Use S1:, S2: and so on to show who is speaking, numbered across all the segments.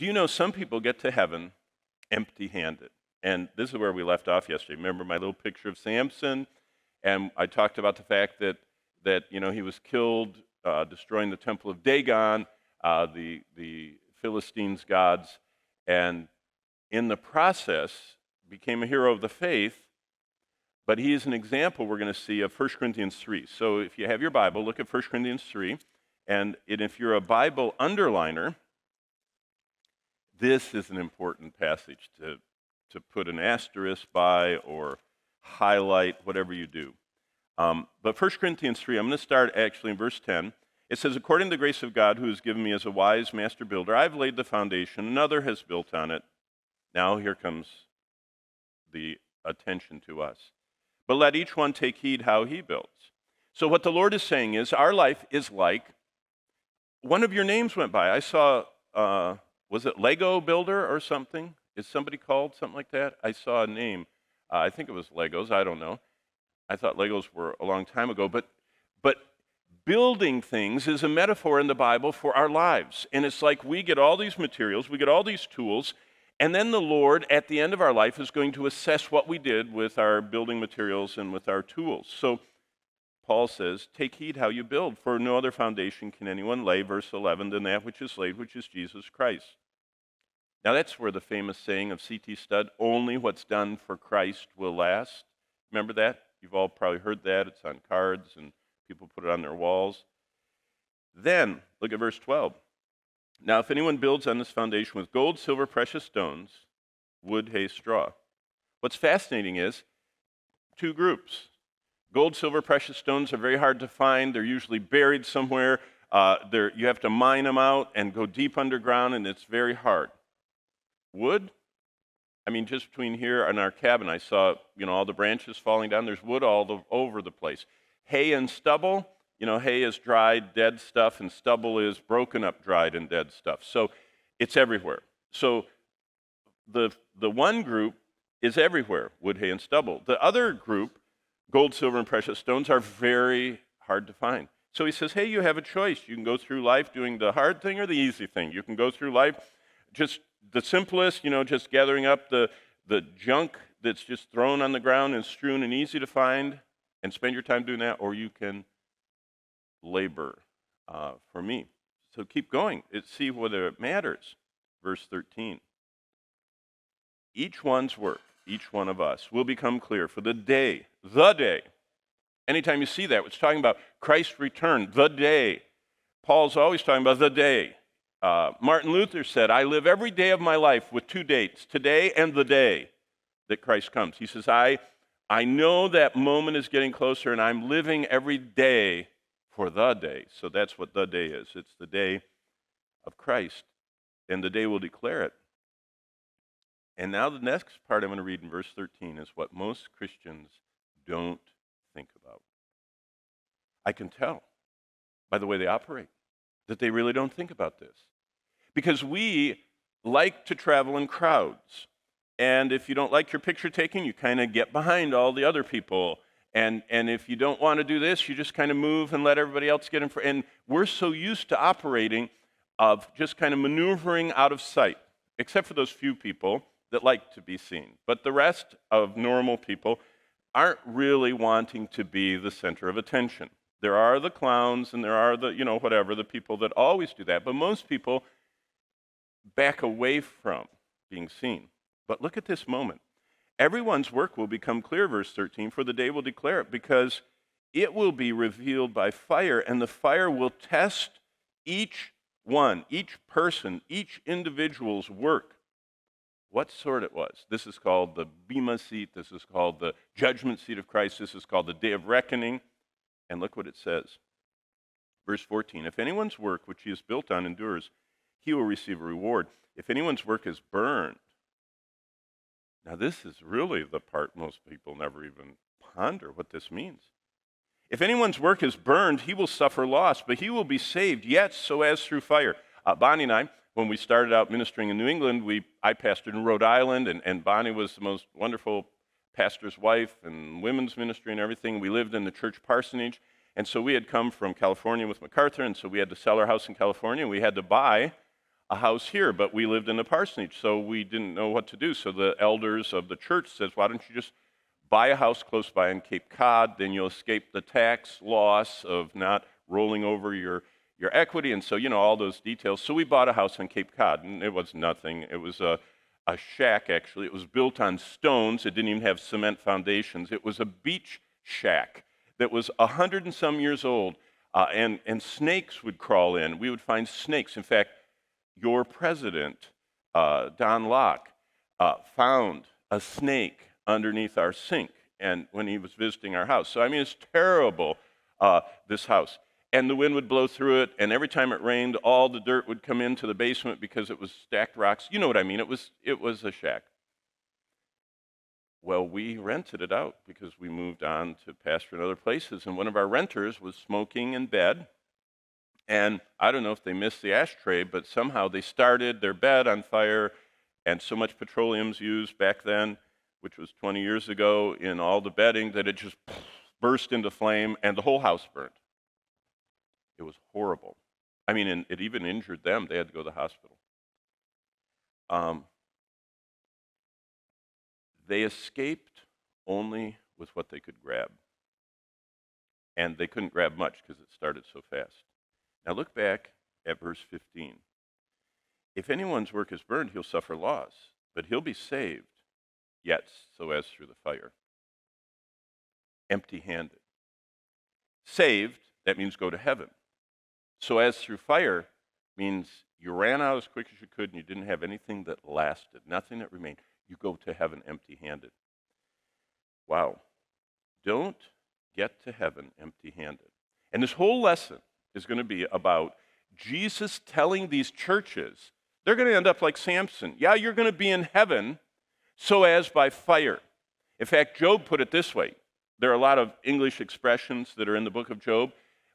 S1: Do you know some people get to heaven empty-handed? And this is where we left off yesterday. Remember my little picture of Samson? And I talked about the fact that he was killed destroying the temple of Dagon, the Philistines' gods, and in the process became a hero of the faith. But he is an example we're going to see of 1 Corinthians 3. So if you have your Bible, look at 1 Corinthians 3. And if you're a Bible underliner, this is an important passage to put an asterisk by or highlight, whatever you do. But 1 Corinthians 3, I'm going to start actually in verse 10. It says, according to the grace of God who has given me as a wise master builder, I've laid the foundation, another has built on it. Now here comes the attention to us. But let each one take heed how he builds. So what the Lord is saying is our life is like, one of your names went by. I saw, was it Lego Builder or something? Is somebody called something like that? I saw a name. I think it was Legos. I don't know. I thought Legos were a long time ago. But building things is a metaphor in the Bible for our lives. And it's like we get all these materials, we get all these tools, and then the Lord, at the end of our life, is going to assess what we did with our building materials and with our tools. So Paul says, take heed how you build, for no other foundation can anyone lay, verse 11, than that which is laid, which is Jesus Christ. Now that's where the famous saying of C.T. Studd, only what's done for Christ will last. Remember that? You've all probably heard that. It's on cards and people put it on their walls. Then, look at verse 12. Now, if anyone builds on this foundation with gold, silver, precious stones, wood, hay, straw. What's fascinating is two groups. Gold, silver, precious stones are very hard to find. They're usually buried somewhere. You have to mine them out and go deep underground, and it's very hard. Wood, I mean, just between here and our cabin, I saw, all the branches falling down. There's wood all over the place. Hay and stubble, hay is dried, dead stuff, and stubble is broken up, dried, and dead stuff. So it's everywhere. So the one group is everywhere, wood, hay, and stubble. The other group, gold, silver, and precious stones, are very hard to find. So he says, hey, you have a choice. You can go through life doing the hard thing or the easy thing. You can go through life just the simplest, just gathering up the junk that's just thrown on the ground and strewn and easy to find and spend your time doing that, or you can labor for me. So keep going. See whether it matters. Verse 13. Each one's work, each one of us, will become clear for the day. Anytime you see that, it's talking about Christ's return, the day. Paul's always talking about the day. Martin Luther said, I live every day of my life with two dates, today and the day that Christ comes. He says, I know that moment is getting closer, and I'm living every day for the day. So that's what the day is. It's the day of Christ, and the day will declare it. And now the next part I'm going to read in verse 13 is what most Christians don't think about. I can tell by the way they operate that they really don't think about this. Because we like to travel in crowds. And if you don't like your picture taking, you kind of get behind all the other people. And if you don't want to do this, you just kind of move and let everybody else get in front. And we're so used to operating of just kind of maneuvering out of sight, except for those few people that like to be seen. But the rest of normal people aren't really wanting to be the center of attention. There are the clowns and there are the, the people that always do that. But most people back away from being seen. But look at this moment. Everyone's work will become clear, verse 13, for the day will declare it, because it will be revealed by fire, and the fire will test each one, each person, each individual's work. What sort it was. This is called the Bema seat. This is called the judgment seat of Christ. This is called the day of reckoning. And look what it says. Verse 14, if anyone's work which he has built on endures, he will receive a reward. If anyone's work is burned, now this is really the part most people never even ponder what this means. If anyone's work is burned, he will suffer loss, but he will be saved, yet so as through fire. Bonnie and I, when we started out ministering in New England, I pastored in Rhode Island, and Bonnie was the most wonderful pastor's wife and women's ministry and everything. We lived in the church parsonage, and so we had come from California with MacArthur, and so we had to sell our house in California, and we had to buy a house here, but we lived in a parsonage, so we didn't know what to do. So the elders of the church says, why don't you just buy a house close by in Cape Cod, then you'll escape the tax loss of not rolling over your equity, and so, all those details. So we bought a house on Cape Cod, and it was nothing. It was a shack, actually. It was built on stones. It didn't even have cement foundations. It was a beach shack that was 100 and some years old, and snakes would crawl in. We would find snakes. In fact, your president, Don Locke, found a snake underneath our sink and when he was visiting our house. So, it's terrible, this house. And the wind would blow through it, and every time it rained, all the dirt would come into the basement because it was stacked rocks. You know what I mean? It was a shack. Well, we rented it out because we moved on to pastor in other places, and one of our renters was smoking in bed. And I don't know if they missed the ashtray, but somehow they started their bed on fire, and so much petroleum's used back then, which was 20 years ago, in all the bedding that it just burst into flame, and the whole house burned. It was horrible. And it even injured them. They had to go to the hospital. They escaped only with what they could grab. And they couldn't grab much because it started so fast. Now look back at verse 15. If anyone's work is burned, he'll suffer loss, but he'll be saved, yet so as through the fire. Empty-handed. Saved, that means go to heaven. So as through fire means you ran out as quick as you could and you didn't have anything that lasted, nothing that remained. You go to heaven empty-handed. Wow. Don't get to heaven empty-handed. And this whole lesson is going to be about Jesus telling these churches, they're going to end up like Samson. Yeah, you're going to be in heaven, so as by fire. In fact, Job put it this way. There are a lot of English expressions that are in the book of Job.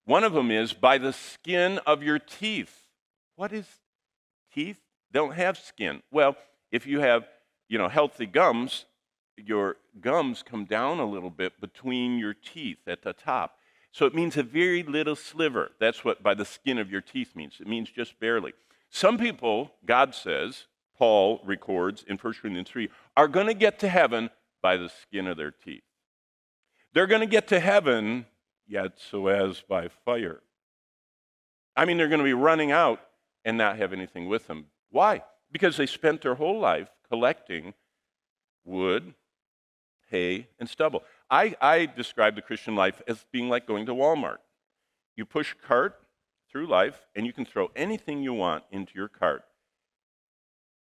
S1: One of them is, by the skin of your teeth. What is teeth? They don't have skin. Well, if you have, healthy gums, your gums come down a little bit between your teeth at the top. So it means a very little sliver. That's what by the skin of your teeth means. It means just barely. Some people, God says, Paul records in 1 Corinthians 3, are going to get to heaven by the skin of their teeth. They're going to get to heaven, yet so as by fire. They're going to be running out and not have anything with them. Why? Because they spent their whole life collecting wood, hay, and stubble. I describe the Christian life as being like going to Walmart. You push a cart through life, and you can throw anything you want into your cart.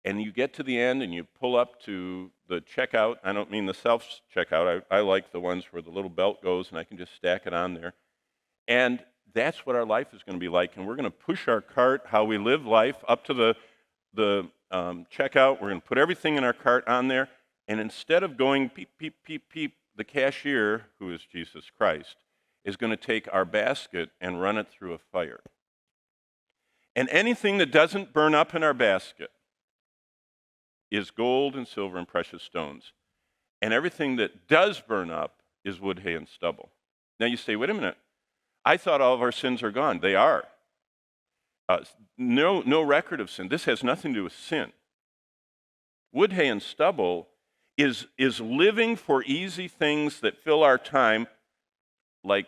S1: And you get to the end, and you pull up to the checkout. I don't mean the self-checkout. I like the ones where the little belt goes, and I can just stack it on there. And that's what our life is going to be like. And we're going to push our cart, how we live life, up to the checkout. We're going to put everything in our cart on there. And instead of going peep, peep, peep, peep, the cashier, who is Jesus Christ, is going to take our basket and run it through a fire. And anything that doesn't burn up in our basket is gold and silver and precious stones. And everything that does burn up is wood, hay, and stubble. Now you say, wait a minute. I thought all of our sins are gone. They are. No record of sin. This has nothing to do with sin. Wood, hay, and stubble is living for easy things that fill our time, like,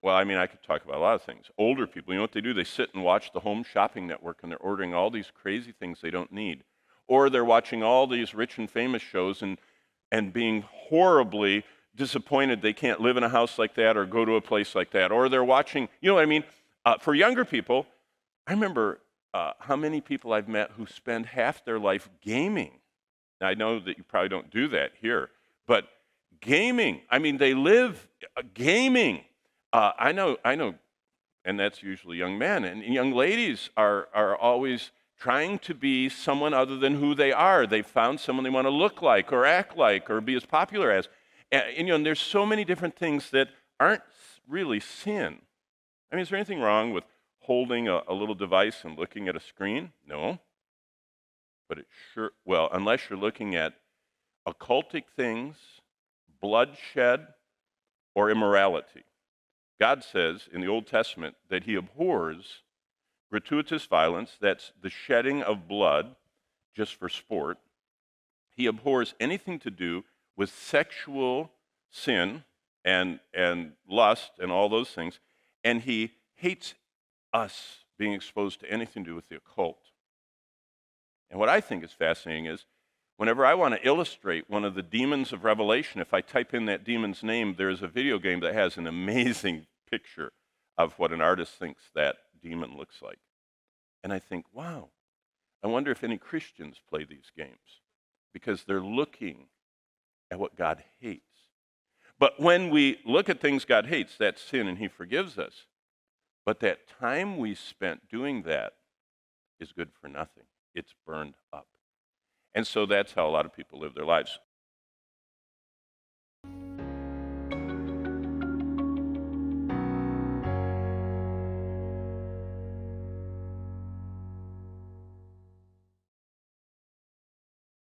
S1: I could talk about a lot of things. Older people, you know what they do? They sit and watch the Home Shopping Network, and they're ordering all these crazy things they don't need. Or they're watching all these rich and famous shows and being horribly disappointed they can't live in a house like that or go to a place like that. Or they're watching, you know what I mean? For younger people, I remember how many people I've met who spend half their life gaming. Now, I know that you probably don't do that here, but gaming, they live gaming. I know, and that's usually young men. And young ladies are always trying to be someone other than who they are. They've found someone they want to look like or act like or be as popular as. And there's so many different things that aren't really sin. Is there anything wrong with holding a little device and looking at a screen? No. But it sure, unless you're looking at occultic things, bloodshed, or immorality. God says in the Old Testament that he abhors gratuitous violence, that's the shedding of blood just for sport. He abhors anything to do with sexual sin and lust and all those things. And he hates us being exposed to anything to do with the occult. And what I think is fascinating is whenever I want to illustrate one of the demons of Revelation, if I type in that demon's name, there's a video game that has an amazing picture of what an artist thinks that demon looks like. And I think, wow, I wonder if any Christians play these games because they're looking at what God hates. But when we look at things God hates, that's sin and he forgives us. But that time we spent doing that is good for nothing. It's burned up. And so that's how a lot of people live their lives.